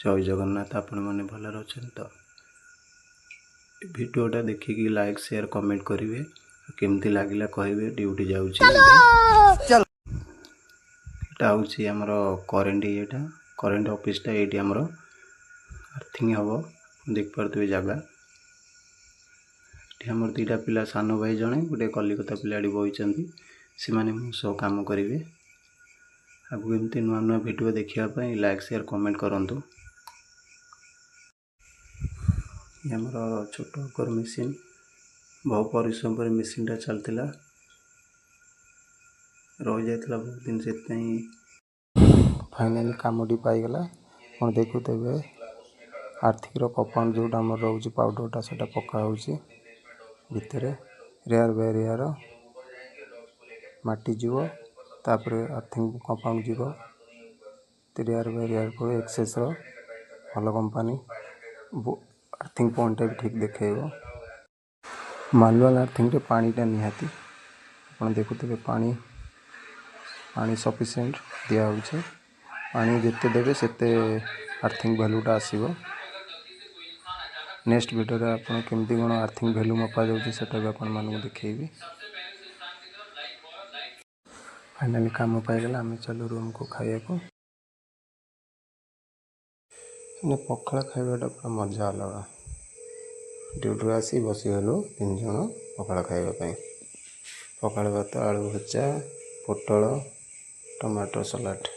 जय जगन्नाथ। आपण मैंने भलर अच्छा तो भिडियोटा देखिकी लाइक शेयर कमेंट करेंगे केमती लगिला कहे ड्यूटी जाऊँगी आमर करेन्ट ये करेन्ट ऑफिसटा ये आमर अर्थिंग हम देख पारे जगह ये आमर दुईटा पिला सान भाई जड़े गोटे कलिकता पिला बही से मो सह कम करेंगे आगे एमती नुआ नुआ भिडियो देखापी लाइक शेयर कमेंट करूँ। आमर छोट कर मेसीन बहु परिश्रम पर मेसीनटा चलता रही जाता बहुत दिन से फाइनाली कामटी पाईगला आप देखुते आर्थिक कंपाउंड जो रोचे पाउडरटा से पका भितर रेयर बाय रेयर माटी जीव तापर आर्थिक कंपाउंड जीव रेयर बाय रेयर को एक्सेस भल कंपानी आर्थिंग पॉइंट भी ठीक देखेब मानुआल आर्थिंग पानीटा निहाती आप देखुते पानी पानी सफिशिएंट दिया होचे पानी जिते देवे सेते आर्थिंग वैल्यूटा आसीबो। नेक्स्ट वीडियो रे आपण केमती कोन आर्थिंग वैल्यू मपा जाउची सेटा भी आपण मानू देखेबी। फाइनली काम पाईगला आम चलू रूम को खाइया को पखाड़ खाइबाटा पूरा मजा अलग ड्यूटी आसी बसीगलु 3 जन पखाड़ खाइबा पखाड़ भात आलू भजा पोटल टमाटो सलाड।